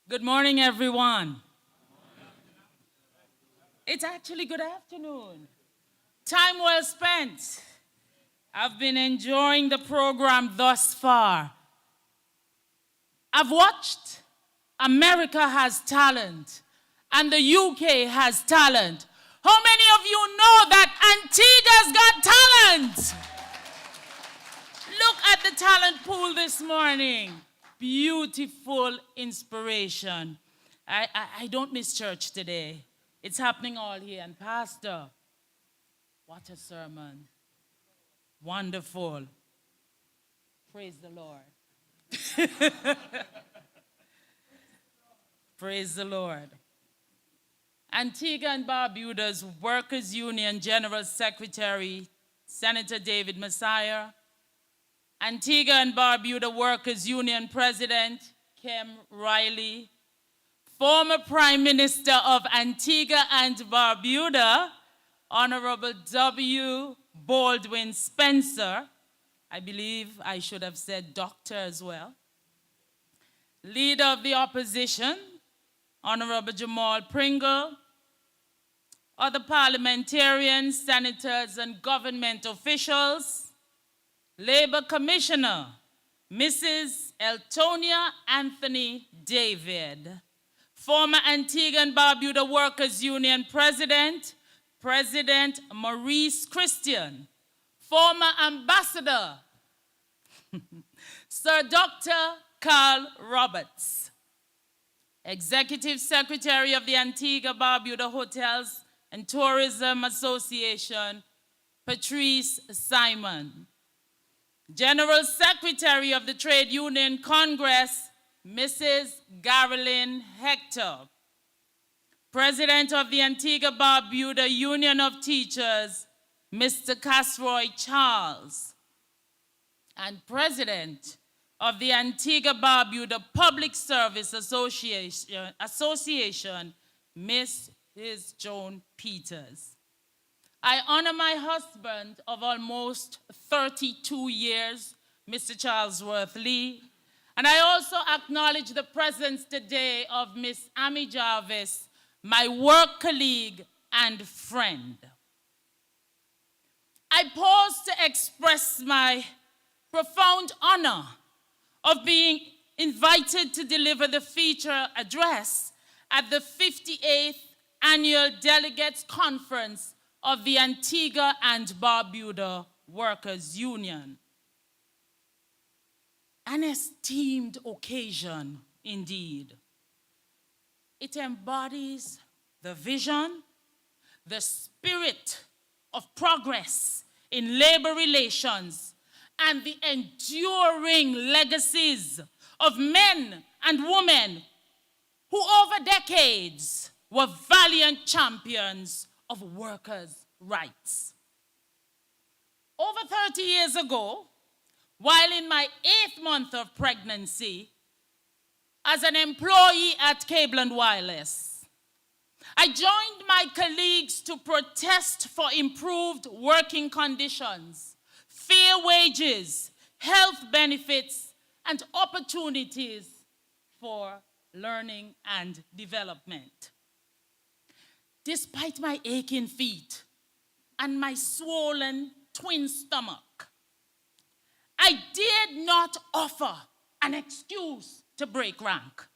Good morning, everyone. It's actually good afternoon. Time well spent. I've been enjoying the program thus far. I've watched America Has Talent and the UK Has Talent. How many of you know that Antigua's got talent? Look at the talent pool this morning. Beautiful inspiration. I don't miss church today. It's happening all here. And Pastor, what a sermon. Wonderful. Praise the Lord. Praise the Lord. Antigua and Barbuda's Workers' Union General Secretary, Senator David Messiah, Antigua and Barbuda Workers' Union President, Kim Riley, former Prime Minister of Antigua and Barbuda, Honorable W. Baldwin Spencer, I believe I should have said doctor as well, Leader of the Opposition, Honorable Jamal Pringle, other parliamentarians, senators, and government officials, Labor Commissioner, Mrs. Eltonia Anthony David, former Antigua and Barbuda Workers' Union President, President Maurice Christian, former Ambassador, Sir Dr. Carl Roberts, Executive Secretary of the Antigua Barbuda Hotels and Tourism Association, Patrice Simon, General Secretary of the Trade Union Congress, Mrs. Garilyn Hector, President of the Antigua Barbuda Union of Teachers, Mr. Casroy Charles, and President of the Antigua Barbuda Public Service Association, Mrs. Joan Peters. I honor my husband of almost 32 years, Mr. Charlesworth Lee, and I also acknowledge the presence today of Miss Amy Jarvis, my work colleague and friend. I pause to express my profound honor of being invited to deliver the feature address at the 58th Annual Delegates Conference of the Antigua and Barbuda Workers' Union. An esteemed occasion indeed. It embodies the vision, the spirit of progress in labor relations, and the enduring legacies of men and women who over decades were valiant champions of workers' rights. Over 30 years ago, while in my 8th month of pregnancy, as an employee at Cable and Wireless, I joined my colleagues to protest for improved working conditions, fair wages, health benefits, and opportunities for learning and development. Despite my aching feet and my swollen twin stomach, I dared not offer an excuse to break rank.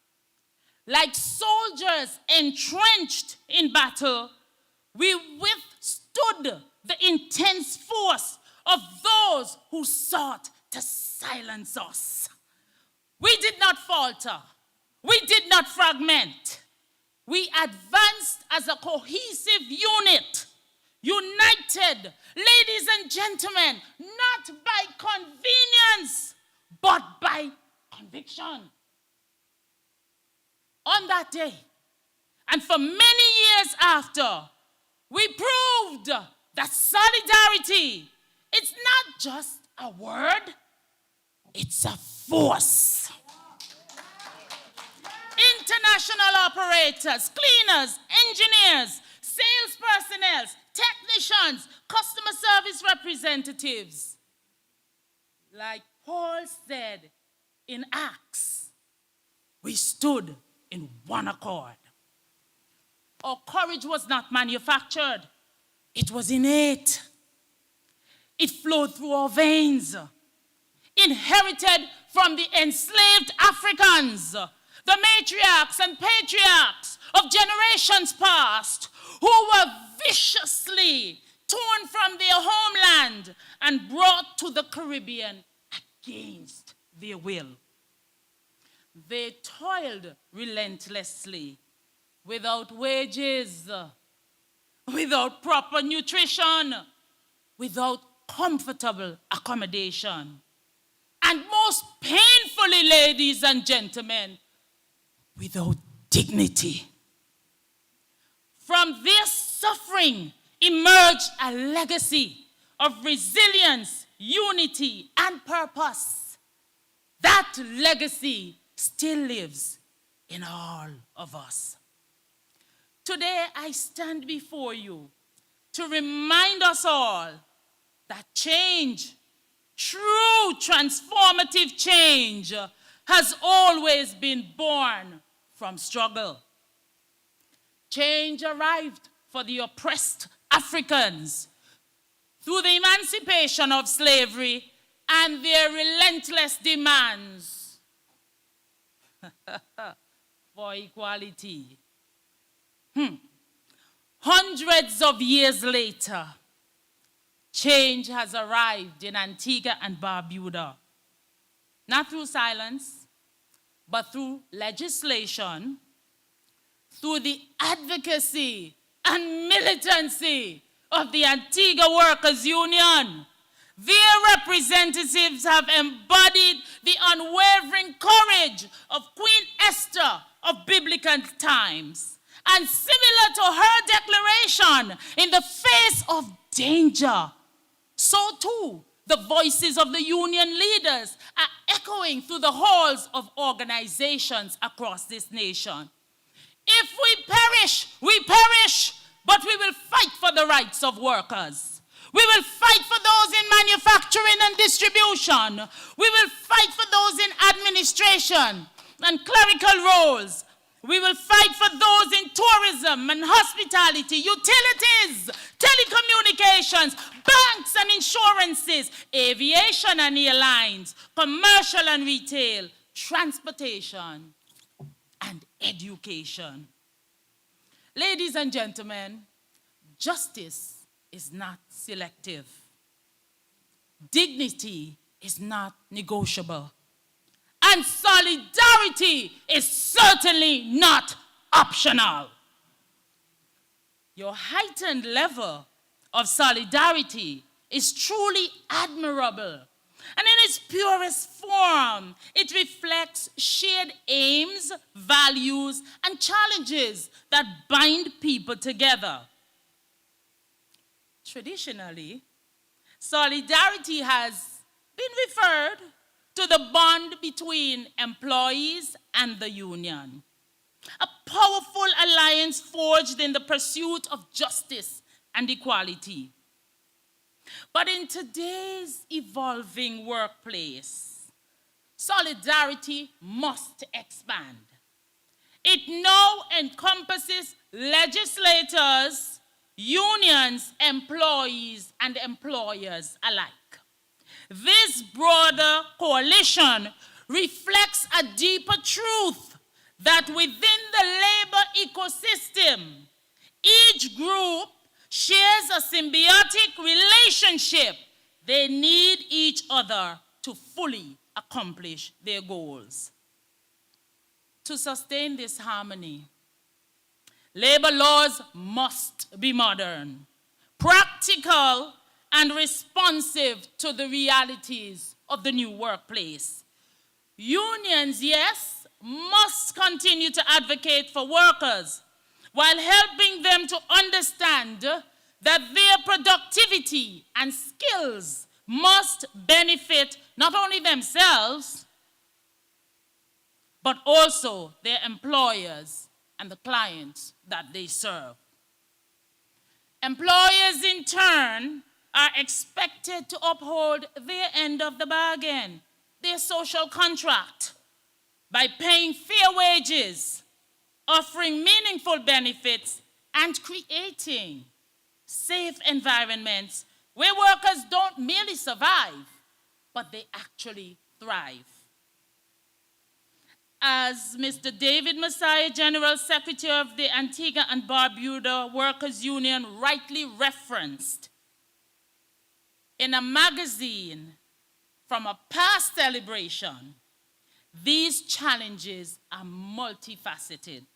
Like soldiers entrenched in battle, we withstood the intense force of those who sought to silence us. We did not falter. We did not fragment. We advanced as a cohesive unit, united, ladies and gentlemen, not by convenience, but by conviction. On that day, and for many years after, we proved that solidarity, it's not just a word, it's a force. International operators, cleaners, engineers, sales personnel, technicians, customer service representatives. Like Paul said in Acts, we stood in one accord. Our courage was not manufactured. It was innate. It flowed through our veins, inherited from the enslaved Africans, the matriarchs and patriarchs of generations past, who were viciously torn from their homeland and brought to the Caribbean against their will. They toiled relentlessly, without wages, without proper nutrition, without comfortable accommodation, and most painfully, ladies and gentlemen, without dignity. From this suffering emerged a legacy of resilience, unity, and purpose. That legacy still lives in all of us. Today, I stand before you to remind us all that change, true transformative change, has always been born from struggle. Change arrived for the oppressed Africans through the emancipation of slavery and their relentless demands for equality. Hundreds of years later, change has arrived in Antigua and Barbuda, not through silence, but through legislation, through the advocacy and militancy of the Antigua Workers' Union. Their representatives have embodied the unwavering courage of Queen Esther of biblical times. And similar to her declaration, in the face of danger, so too the voices of the union leaders are echoing through the halls of organizations across this nation. If we perish, but we will fight for the rights of workers. We will fight for those in manufacturing and distribution. We will fight for those in administration and clerical roles. We will fight for those in tourism and hospitality, utilities, telecommunications, banks and insurances, aviation and airlines, commercial and retail, transportation, and education. Ladies and gentlemen, justice is not selective. Dignity is not negotiable. And solidarity is certainly not optional. Your heightened level of solidarity is truly admirable. And in its purest form, it reflects shared aims, values, and challenges that bind people together. Traditionally, solidarity has been referred to the bond between employees and the union, a powerful alliance forged in the pursuit of justice and equality. But in today's evolving workplace, solidarity must expand. It now encompasses legislators, unions, employees, and employers alike. This broader coalition reflects a deeper truth that within the labor ecosystem, each group shares a symbiotic relationship. They need each other to fully accomplish their goals. To sustain this harmony, labor laws must be modern, practical, and responsive to the realities of the new workplace. Unions, yes, must continue to advocate for workers while helping them to understand that their productivity and skills must benefit not only themselves, but also their employers and the clients that they serve. Employers, in turn, are expected to uphold their end of the bargain, their social contract, by paying fair wages, offering meaningful benefits, and creating safe environments where workers don't merely survive, but they actually thrive. As Mr. David Messiah, General Secretary of the Antigua and Barbuda Workers Union, rightly referenced in a magazine from a past celebration, these challenges are multifaceted.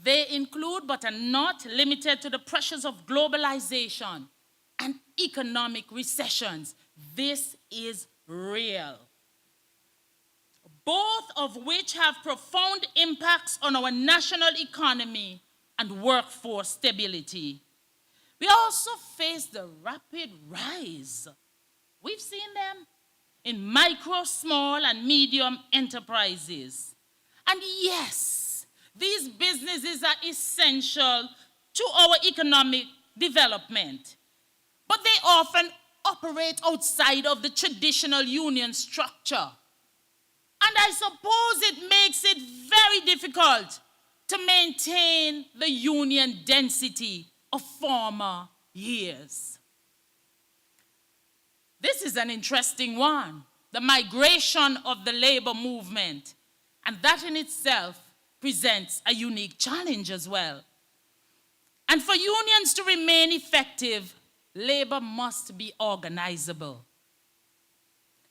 They include, but are not limited to, the pressures of globalization and economic recessions. This is real, both of which have profound impacts on our national economy and workforce stability. We also face the rapid rise. We've seen them in micro, small, and medium enterprises. And yes, these businesses are essential to our economic development, but they often operate outside of the traditional union structure. And I suppose it makes it very difficult to maintain the union density of former years. This is an interesting one, the migration of the labor movement, and that in itself presents a unique challenge as well. And for unions to remain effective, labor must be organizable.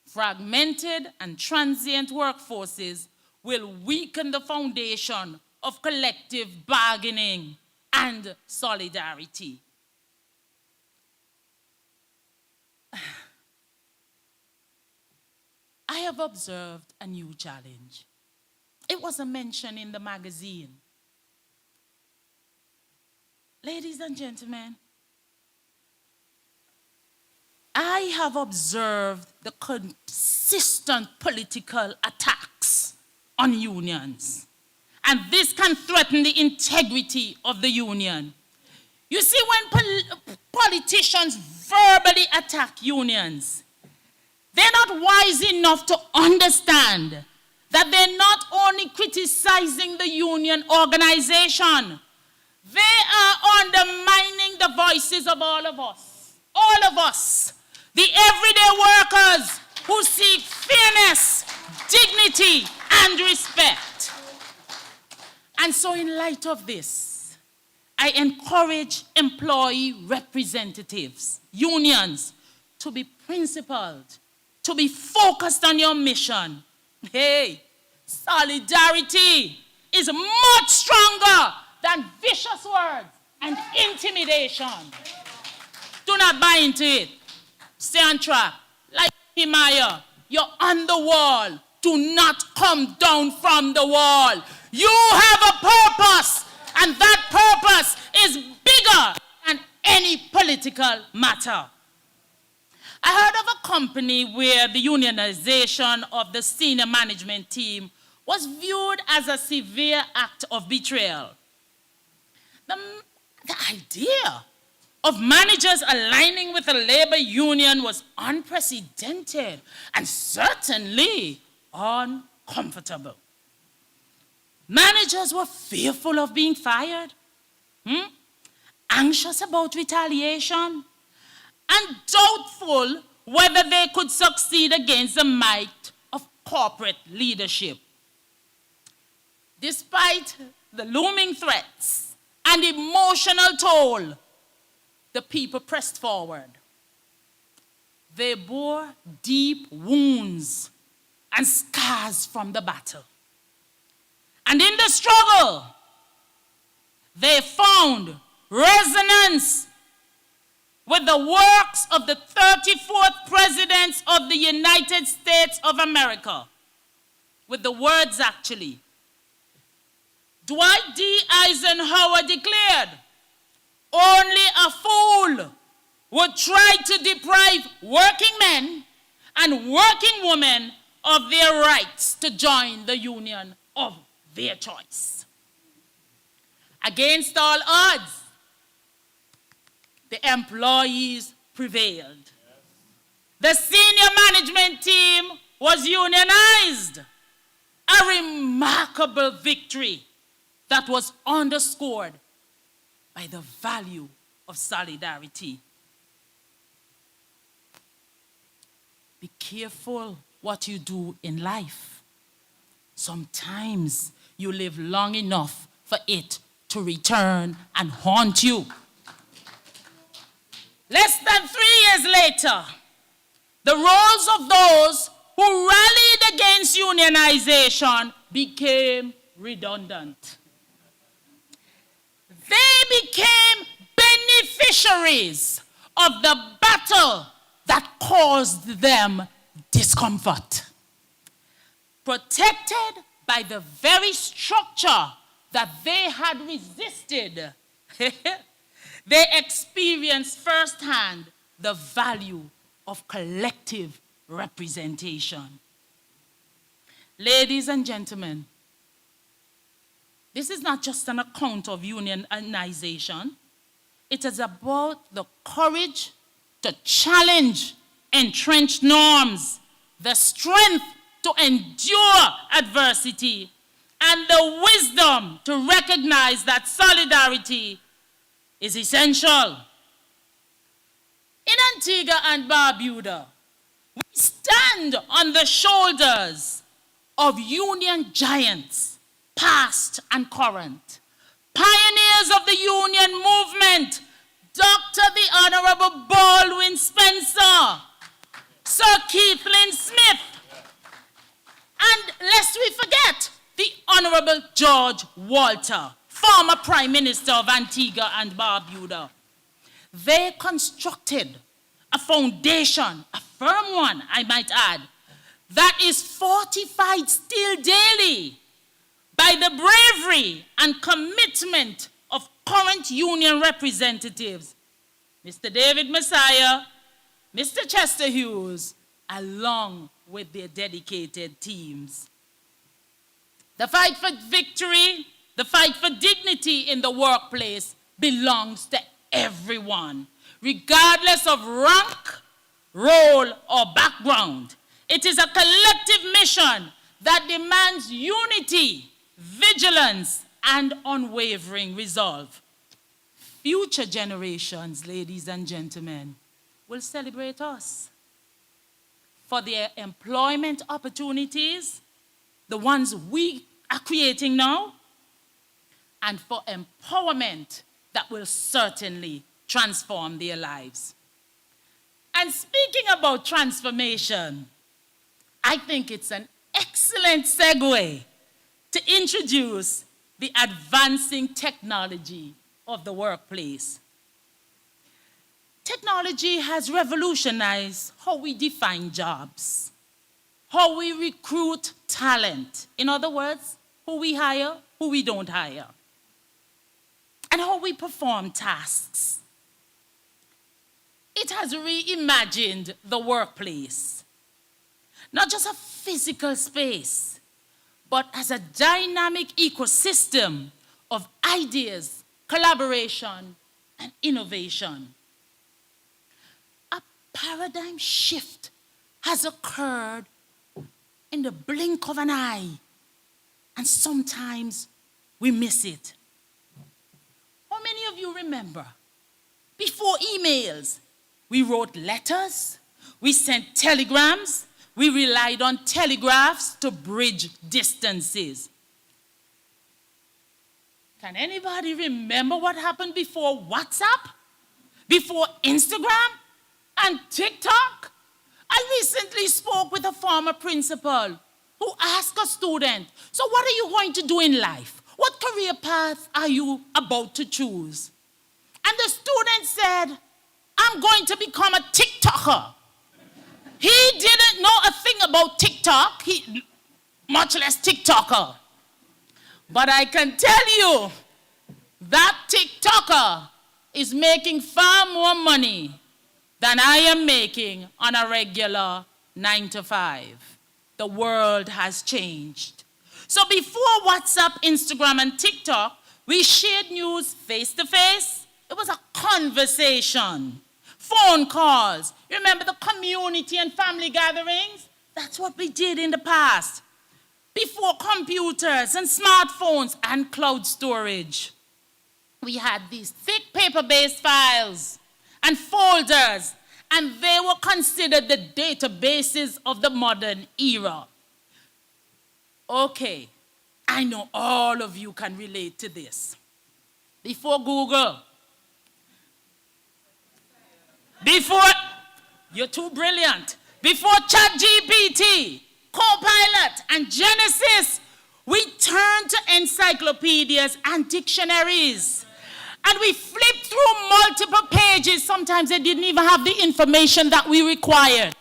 Fragmented and transient workforces will weaken the foundation of collective bargaining and solidarity. I have observed a new challenge. It wasn't mentioned in the magazine. Ladies and gentlemen, I have observed the consistent political attacks on unions, and this can threaten the integrity of the union. You see, when politicians verbally attack unions, they're not wise enough to understand that they're not only criticizing the union organization, they are undermining the voices of all of us, the everyday workers who seek fairness, dignity, and respect. And so in light of this, I encourage employee representatives, unions, to be principled, to be focused on your mission. Hey, solidarity is much stronger than vicious words and intimidation. Do not buy into it. Stay on track. Like Nehemiah, you're on the wall. Do not come down from the wall. You have a purpose, and that purpose is bigger than any political matter. I heard of a company where the unionization of the senior management team was viewed as a severe act of betrayal. The idea of managers aligning with a labor union was unprecedented and certainly uncomfortable. Managers were fearful of being fired, anxious about retaliation, and doubtful whether they could succeed against the might of corporate leadership. Despite the looming threats and emotional toll, the people pressed forward. They bore deep wounds and scars from the battle. And in the struggle, they found resonance with the works of the 34th presidents of the United States of America, with the words actually. Dwight D. Eisenhower declared, "Only a fool would try to deprive working men and working women of their rights to join the union of their choice." Against all odds, the employees prevailed. The senior management team was unionized, a remarkable victory that was underscored by the value of solidarity. Be careful what you do in life. Sometimes you live long enough for it to return and haunt you. Less than 3 years later, the roles of those who rallied against unionization became redundant. They became beneficiaries of the battle that caused them discomfort. Protected by the very structure that they had resisted, they experienced firsthand the value of collective representation. Ladies and gentlemen, this is not just an account of unionization. It is about the courage to challenge entrenched norms, the strength to endure adversity, and the wisdom to recognize that solidarity is essential. In Antigua and Barbuda, we stand on the shoulders of union giants, past and current, pioneers of the union movement, Dr. the Honorable Baldwin Spencer, Sir Keithlin Smith, and lest we forget, the Honorable George Walter, former Prime Minister of Antigua and Barbuda. They constructed a foundation, a firm one, I might add, that is fortified still daily by the bravery and commitment of current union representatives, Mr. David Messiah, Mr. Chester Hughes, along with their dedicated teams. The fight for victory, the fight for dignity in the workplace belongs to everyone, regardless of rank, role, or background. It is a collective mission that demands unity, vigilance, and unwavering resolve. Future generations, ladies and gentlemen, will celebrate us for their employment opportunities, the ones we are creating now, and for empowerment that will certainly transform their lives. And speaking about transformation, I think it's an excellent segue to introduce the advancing technology of the workplace. Technology has revolutionized how we define jobs, how we recruit talent. In other words, who we hire, who we don't hire, and how we perform tasks. It has reimagined the workplace, not just a physical space, but as a dynamic ecosystem of ideas, collaboration, and innovation. A paradigm shift has occurred in the blink of an eye, and sometimes we miss it. How many of you remember? Before emails, we wrote letters, we sent telegrams, we relied on telegraphs to bridge distances. Can anybody remember what happened before WhatsApp? Before Instagram and TikTok? I recently spoke with a former principal who asked a student, so what are you going to do in life? What career path are you about to choose? And the student said, I'm going to become a TikToker. He didn't know a thing about TikTok, much less TikToker. But I can tell you that TikToker is making far more money than I am making on a regular 9 to 5. The world has changed. So before WhatsApp, Instagram, and TikTok, we shared news face-to-face. It was a conversation. Phone calls. Remember the community and family gatherings? That's what we did in the past. before computers and smartphones and cloud storage. We had these thick paper-based files and folders, and they were considered the databases of the modern era. Okay, I know all of you can relate to this. Before Google, you're too brilliant. Before ChatGPT, Copilot, and Genesis, we turned to encyclopedias and dictionaries. And we flipped through multiple pages. Sometimes they didn't even have the information that we required.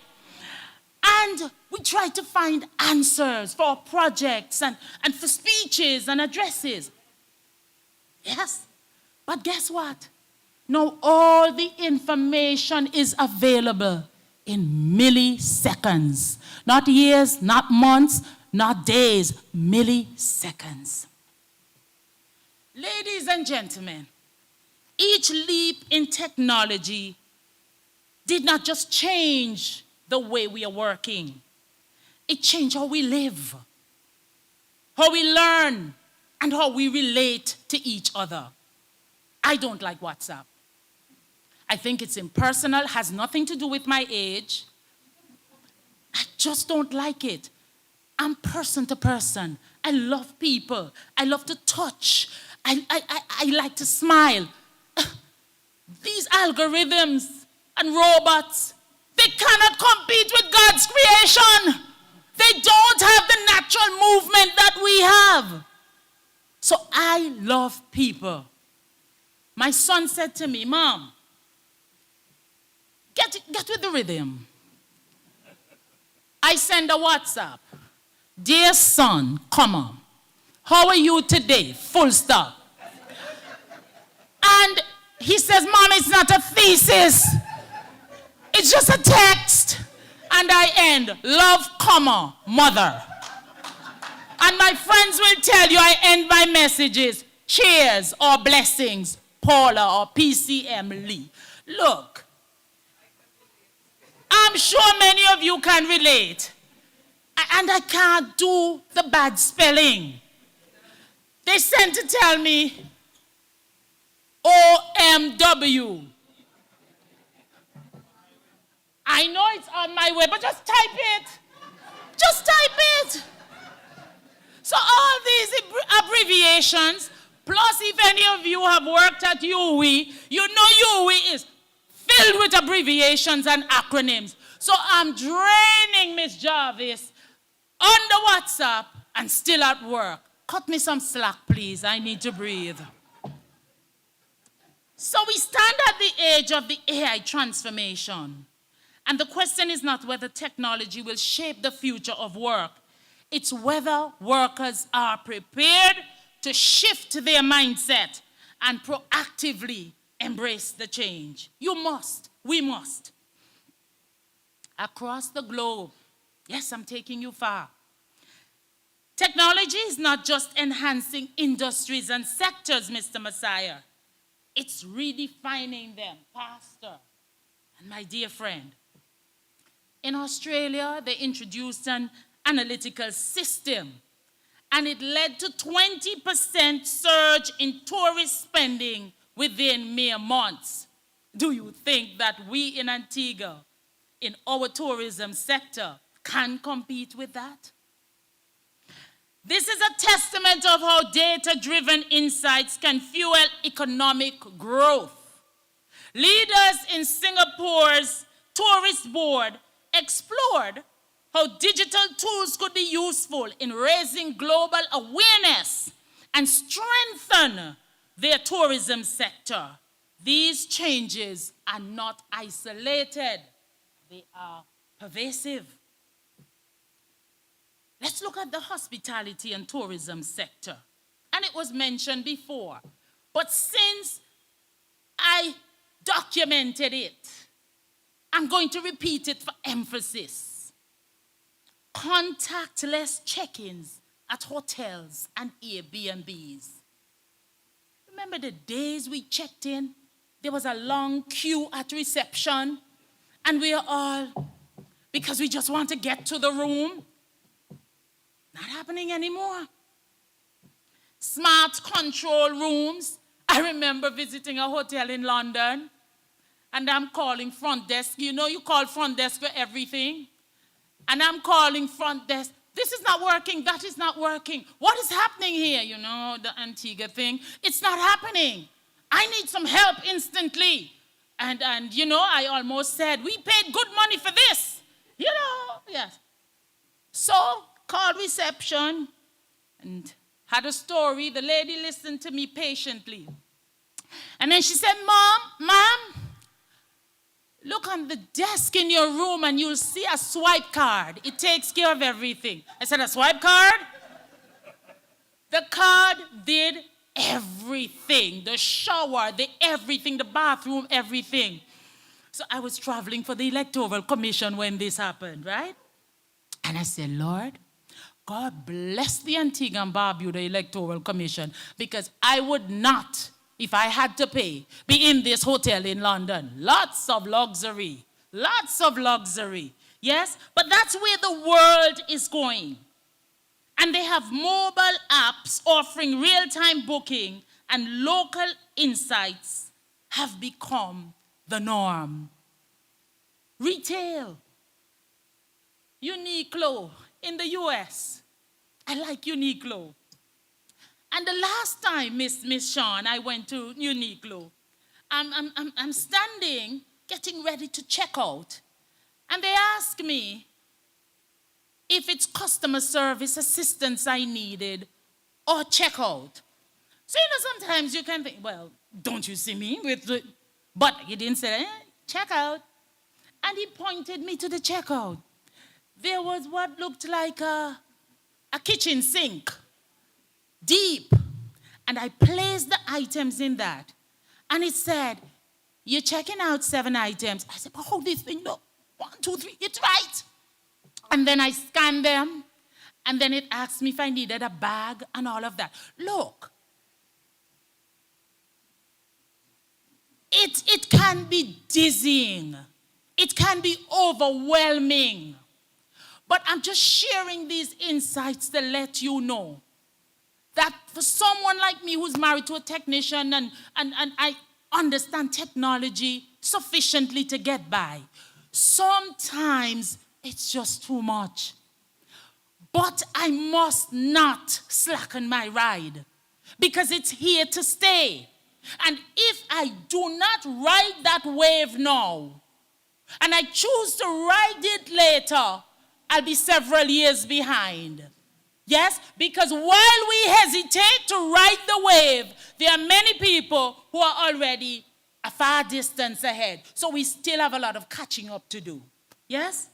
And we tried to find answers for projects and for speeches and addresses. Yes, but guess what? Now all the information is available in milliseconds. Not years, not months, not days, milliseconds. Ladies and gentlemen, each leap in technology did not just change the way we are working. It changed how we live, how we learn, and how we relate to each other. I don't like WhatsApp. I think it's impersonal, has nothing to do with my age. I just don't like it. I'm person to person. I love people. I love to touch. I like to smile. These algorithms and robots, they cannot compete with God's creation. They don't have the natural movement that we have. So I love people. My son said to me, Mom, get with the rhythm. I send a WhatsApp. Dear son, comma, how are you today? Full stop. And he says, Mom, it's not a thesis. It's just a text. And I end, love, comma, mother. And my friends will tell you I end my messages, cheers or blessings, Paula or PCM Lee. Look, I'm sure many of you can relate. And I can't do the bad spelling. They sent to tell me OMW. I know it's on my way, but just type it. Just type it. So all these abbreviations, plus if any of you have worked at UWI, you know UWI is filled with abbreviations and acronyms. So I'm draining Miss Jarvis on the WhatsApp and still at work. Cut me some slack, please. I need to breathe. So we stand at the edge of the AI transformation. And the question is not whether technology will shape the future of work. It's whether workers are prepared to shift their mindset and proactively embrace the change. You must. We must. Across the globe, yes, I'm taking you far. Technology is not just enhancing industries and sectors, Mr. Messiah. It's redefining them, Pastor and my dear friend. In Australia, they introduced an analytical system, and it led to 20% surge in tourist spending within mere months. Do you think that we in Antigua, in our tourism sector, can compete with that? This is a testament of how data-driven insights can fuel economic growth. Leaders in Singapore's tourist board explored how digital tools could be useful in raising global awareness and strengthen their tourism sector. These changes are not isolated. They are pervasive. Let's look at the hospitality and tourism sector. And it was mentioned before, but since I documented it, I'm going to repeat it for emphasis. Contactless check-ins at hotels and Airbnbs. Remember the days we checked in? There was a long queue at reception, and we are all, because we just want to get to the room. Not happening anymore. Smart control rooms. I remember visiting a hotel in London, and I'm calling front desk. You know, you call front desk for everything. And I'm calling front desk. This is not working. That is not working. What is happening here? You know, the Antigua thing. It's not happening. I need some help instantly. And you know, I almost said, we paid good money for this. You know, yes. So, called reception and had a story. The lady listened to me patiently. And then she said, Ma'am, look on the desk in your room and you'll see a swipe card. It takes care of everything. I said, a swipe card? The card did everything. The shower, the everything, the bathroom, everything. So I was traveling for the Electoral Commission when this happened, right? And I said, Lord, God bless the Antigua and Barbuda Electoral Commission, because I would not, if I had to pay, be in this hotel in London. Lots of luxury. Lots of luxury. Yes? But that's where the world is going. And they have mobile apps offering real-time booking, and local insights have become the norm. Retail. Uniqlo in the US. I like Uniqlo. And the last time, Miss Shawn, I went to Uniqlo, I'm standing, getting ready to check out. And they asked me if it's customer service assistance I needed or checkout. So, you know, sometimes you can think, well, don't you see me with the... But he didn't say, checkout. And he pointed me to the checkout. There was what looked like a kitchen sink, deep. And I placed the items in that. And it said, you're checking out 7 items. I said, but hold this thing, look. 1, 2, 3, it's right. And then I scanned them. And then it asked me if I needed a bag and all of that. Look. It can be dizzying. It can be overwhelming. But I'm just sharing these insights to let you know that for someone like me who's married to a technician and I understand technology sufficiently to get by, sometimes it's just too much. But I must not slacken my ride, because it's here to stay. And if I do not ride that wave now, and I choose to ride it later, I'll be several years behind. Yes, because while we hesitate to ride the wave, there are many people who are already a far distance ahead. So we still have a lot of catching up to do. Yes?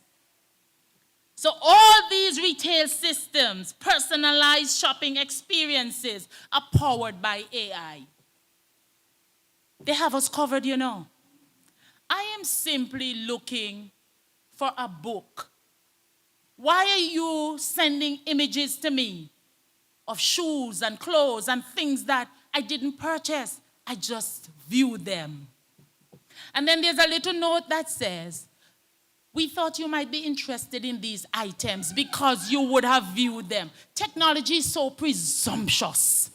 So all these retail systems, personalized shopping experiences, are powered by AI. They have us covered, you know. I am simply looking for a book. Why are you sending images to me of shoes and clothes and things that I didn't purchase? I just viewed them. And then there's a little note that says, we thought you might be interested in these items because you would have viewed them. Technology is so presumptuous.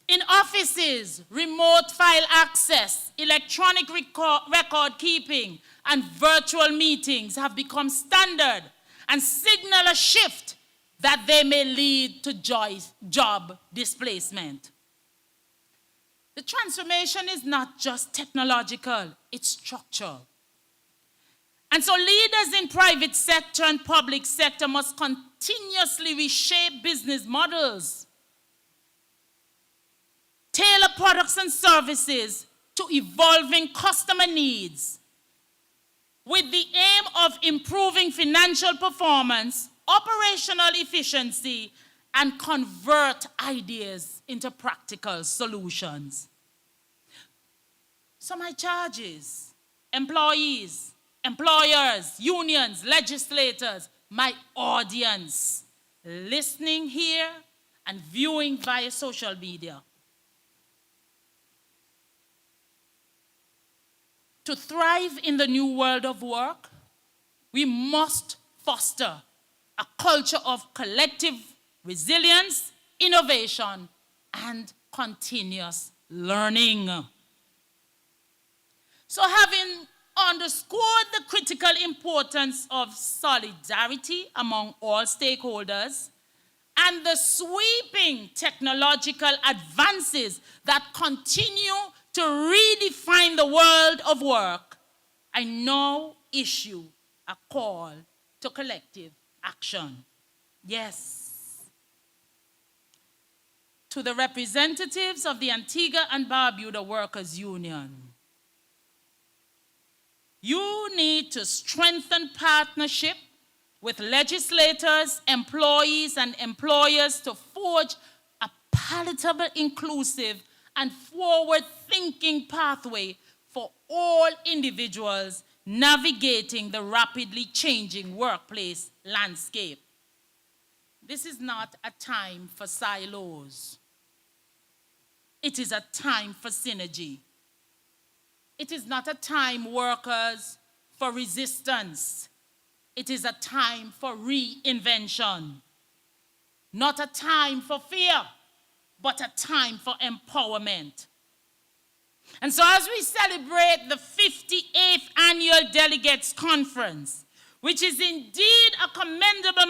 In offices, remote file access, electronic record keeping, and virtual meetings have become standard and signal a shift that they may lead to job displacement. The transformation is not just technological, it's structural. And so leaders in private sector and public sector must continuously reshape business models, tailor products and services to evolving customer needs with the aim of improving financial performance, operational efficiency, and convert ideas into practical solutions. So my charges, employees, employers, unions, legislators, my audience, listening here and viewing via social media. To thrive in the new world of work, we must foster a culture of collective resilience, innovation, and continuous learning. So having underscored the critical importance of solidarity among all stakeholders and the sweeping technological advances that continue to redefine the world of work, I now issue a call to collective action. Yes. To the representatives of the Antigua and Barbuda Workers Union, you need to strengthen partnership with legislators, employees, and employers to forge a palatable, inclusive, and forward-thinking pathway for all individuals navigating the rapidly changing workplace landscape. This is not a time for silos. It is a time for synergy. It is not a time, workers, for resistance. It is a time for reinvention. Not a time for fear, but a time for empowerment. And so as we celebrate the 58th Annual Delegates Conference, which is indeed a commendable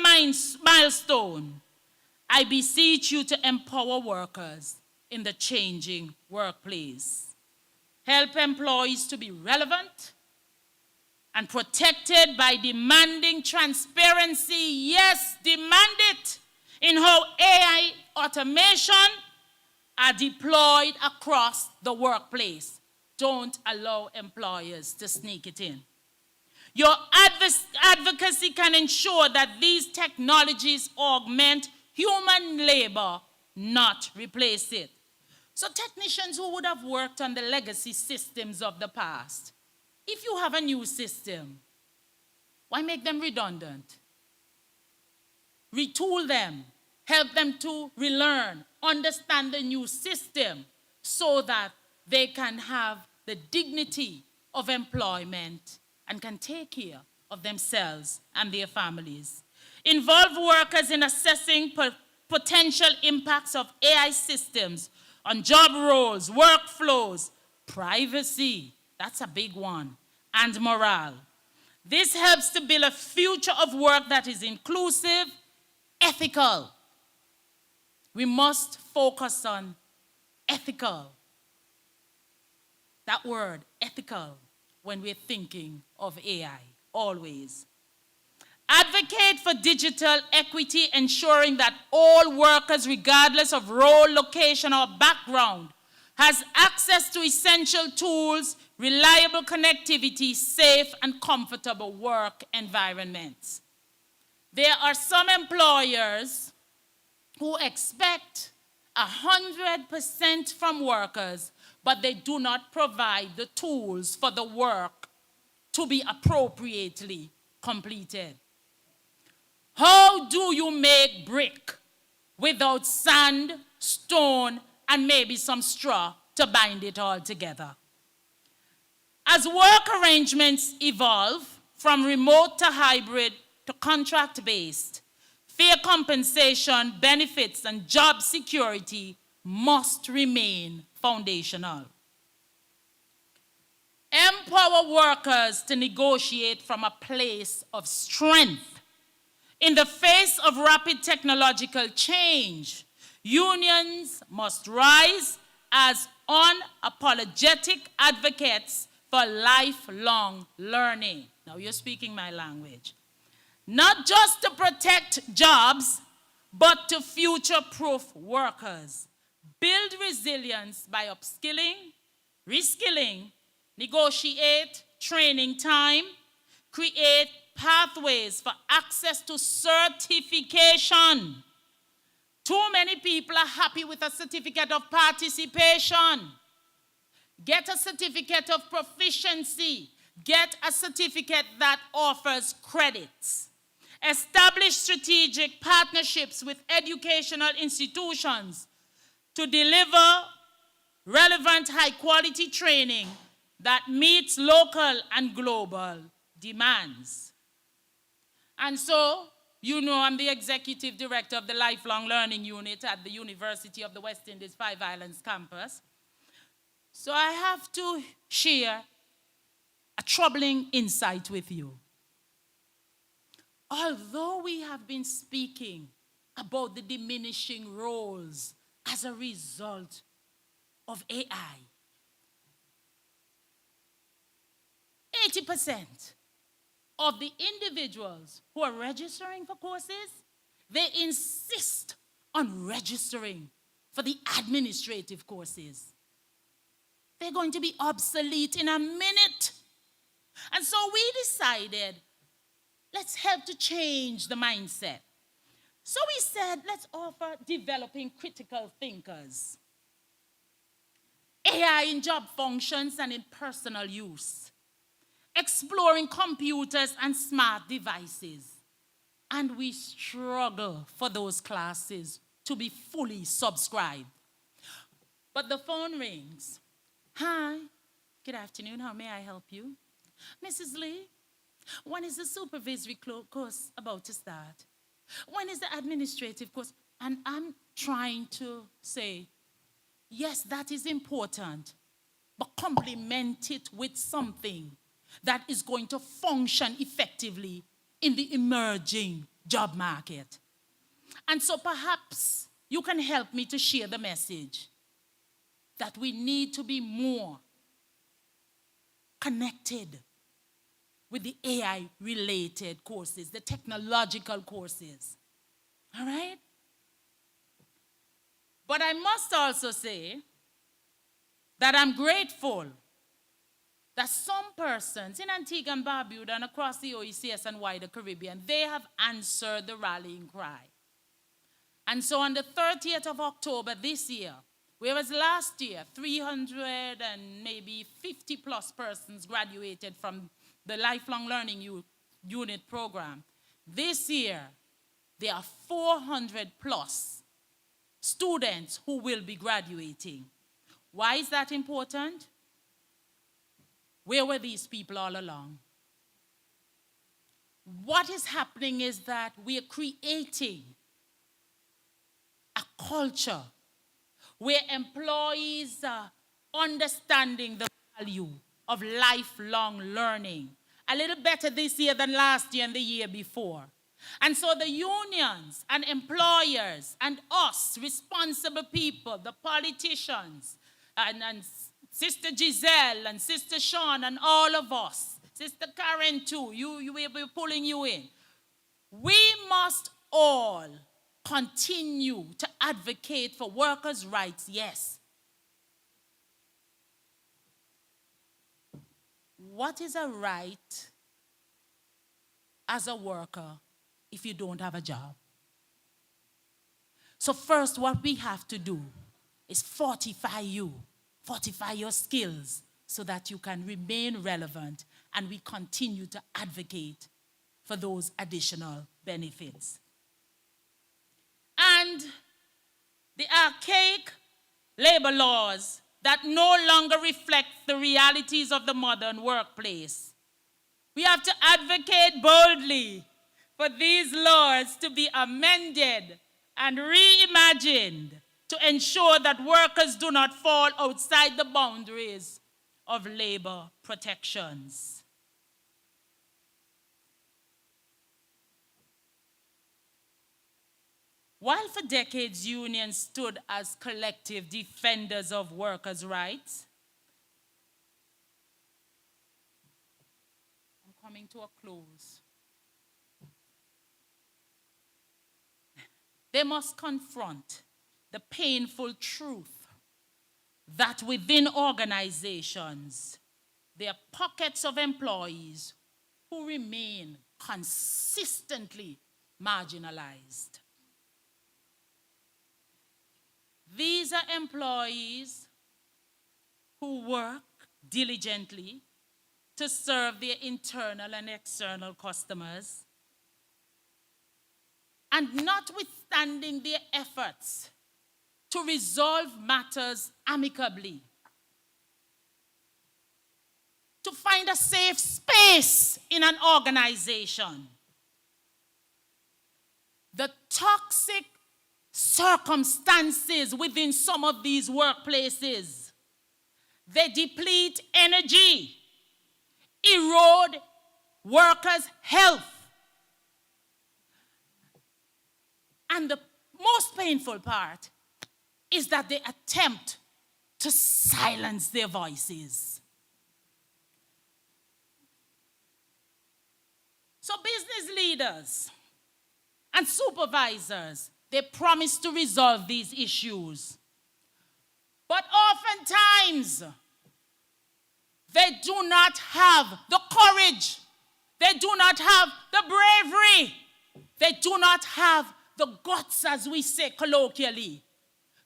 milestone, I beseech you to empower workers in the changing workplace. Help employees to be relevant and protected by demanding transparency. Yes, demand it in how AI automation are deployed across the workplace. Don't allow employers to sneak it in. Your advocacy can ensure that these technologies augment human labor, not replace it. So technicians who would have worked on the legacy systems of the past, if you have a new system, why make them redundant? Retool them, help them to relearn, understand the new system so that they can have the dignity of employment and can take care of themselves and their families. Involve workers in assessing potential impacts of AI systems on job roles, workflows, privacy, that's a big one, and morale. This helps to build a future of work that is inclusive, ethical. We must focus on ethical. That word, ethical, when we're thinking of AI, always. Advocate for digital equity, ensuring that all workers, regardless of role, location, or background, has access to essential tools, reliable connectivity, safe and comfortable work environments. There are some employers who expect 100% from workers, but they do not provide the tools for the work to be appropriately completed. How do you make brick without sand, stone, and maybe some straw to bind it all together? As work arrangements evolve from remote to hybrid to contract-based, fair compensation, benefits, and job security must remain foundational. Empower workers to negotiate from a place of strength. In the face of rapid technological change, unions must rise as unapologetic advocates for lifelong learning. Now you're speaking my language. Not just to protect jobs, but to future-proof workers. Build resilience by upskilling, reskilling, negotiate training time, create pathways for access to certification. Too many people are happy with a certificate of participation. Get a certificate of proficiency. Get a certificate that offers credits. Establish strategic partnerships with educational institutions to deliver relevant high-quality training that meets local and global demands. And so, you know, I'm the executive director of the Lifelong Learning Unit at the University of the West Indies Five Islands campus. So I have to share a troubling insight with you. Although we have been speaking about the diminishing roles as a result of AI, 80% of the individuals who are registering for courses, they insist on registering for the administrative courses. They're going to be obsolete in a minute. And so we decided, let's help to change the mindset. So we said, let's offer developing critical thinkers, AI in job functions and in personal use, exploring computers and smart devices. And we struggle for those classes to be fully subscribed. But the phone rings. Hi, good afternoon, how may I help you? Mrs. Lee, when is the supervisory course about to start? When is the administrative course? And I'm trying to say, yes, that is important, but complement it with something that is going to function effectively in the emerging job market. And so perhaps you can help me to share the message that we need to be more connected with the AI-related courses, the technological courses. All right? But I must also say that I'm grateful that some persons in Antigua and Barbuda and across the OECS and wider Caribbean, they have answered the rallying cry. And so on the 30th of October this year, whereas last year 300 and maybe 50 plus persons graduated from the Lifelong Learning Unit program, this year there are 400 plus students who will be graduating. Why is that important? Where were these people all along? What is happening is that we are creating a culture where employees are understanding the value of lifelong learning a little better this year than last year and the year before. And so the unions and employers and us, responsible people, the politicians, and Sister Giselle and Sister Sean and all of us, Sister Karen too, we're pulling you in. We must all continue to advocate for workers' rights, yes. What is a right as a worker if you don't have a job? So first, what we have to do is fortify your skills so that you can remain relevant and we continue to advocate for those additional benefits. And the archaic labor laws that no longer reflect the realities of the modern workplace. We have to advocate boldly for these laws to be amended and reimagined to ensure that workers do not fall outside the boundaries of labor protections. While for decades unions stood as collective defenders of workers' rights, I'm coming to a close. They must confront the painful truth that within organizations, there are pockets of employees who remain consistently marginalized. These are employees who work diligently to serve their internal and external customers, and notwithstanding their efforts to resolve matters amicably, to find a safe space in an organization, the toxic circumstances within some of these workplaces. They deplete energy, erode workers' health. And the most painful part is that they attempt to silence their voices. So business leaders and supervisors, they promise to resolve these issues. But oftentimes, they do not have the courage. They do not have the bravery. They do not have the guts, as we say colloquially,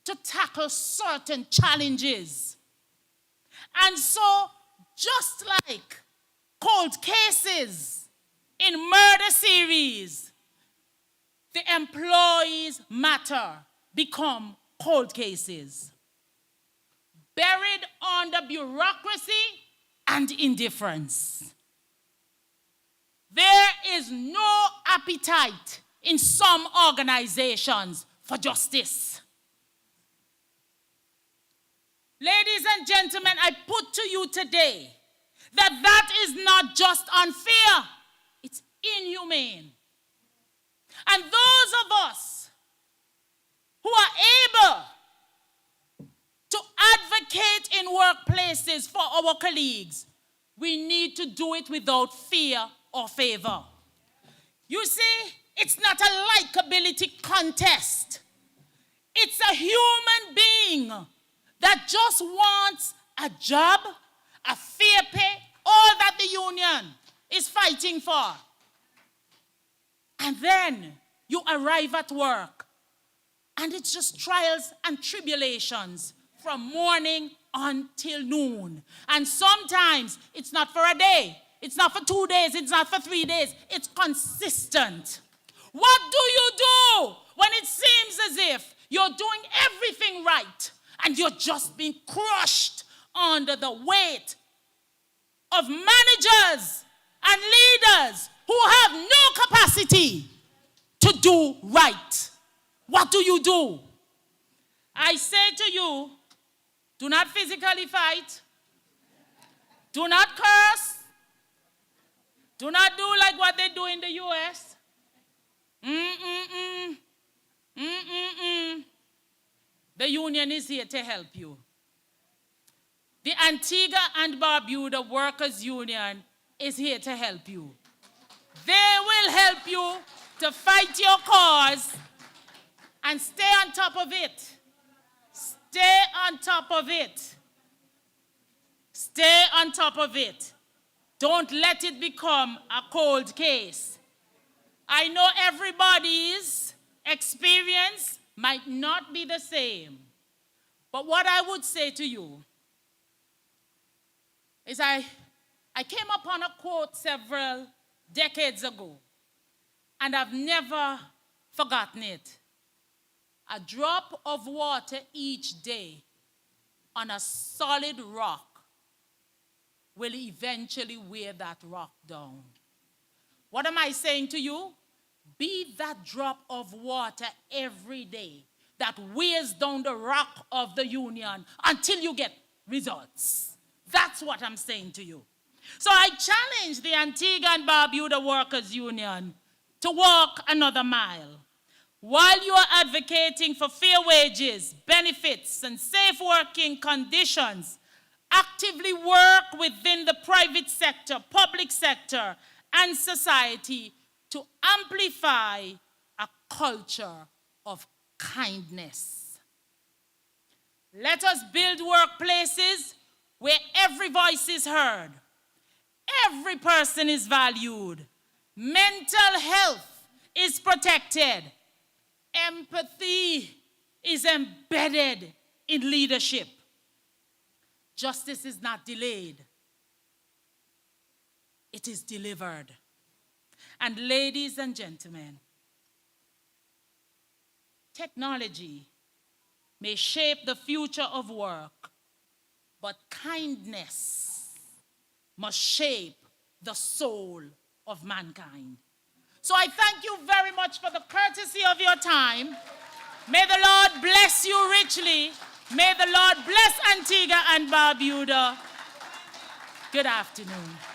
to tackle certain challenges. And so, just like cold cases in murder series, the employees' matter become cold cases, buried under bureaucracy and indifference. There is no appetite in some organizations for justice. Ladies and gentlemen, I put to you today that that is not just unfair, it's inhumane. And those of us who are able to advocate in workplaces for our colleagues, we need to do it without fear or favor. You see, it's not a likability contest. It's a human being that just wants a job, a fair pay, all that the union is fighting for. And then you arrive at work, and it's just trials and tribulations from morning until noon. And sometimes it's not for a day, it's not for 2 days, it's not for 3 days, it's consistent. What do you do when it seems as if you're doing everything right and you're just being crushed under the weight of managers and leaders who have no capacity to do right? What do you do? I say to you, do not physically fight. Do not curse. Do not do like what they do in the U.S. The union is here to help you. The Antigua and Barbuda Workers Union is here to help you. They will help you to fight your cause and stay on top of it. Stay on top of it. Stay on top of it. Don't let it become a cold case. I know everybody's experience might not be the same. But what I would say to you is I came upon a quote several decades ago, and I've never forgotten it. A drop of water each day on a solid rock will eventually wear that rock down. What am I saying to you? Be that drop of water every day that wears down the rock of the union until you get results. That's what I'm saying to you. So I challenge the Antigua and Barbuda Workers Union to walk another mile. While you are advocating for fair wages, benefits, and safe working conditions, actively work within the private sector, public sector, and society to amplify a culture of kindness. Let us build workplaces where every voice is heard, every person is valued, mental health is protected, empathy is embedded in leadership. Justice is not delayed. It is delivered. And ladies and gentlemen, technology may shape the future of work, but kindness must shape the soul of mankind. So I thank you very much for the courtesy of your time. May the Lord bless you richly. May the Lord bless Antigua and Barbuda. Good afternoon.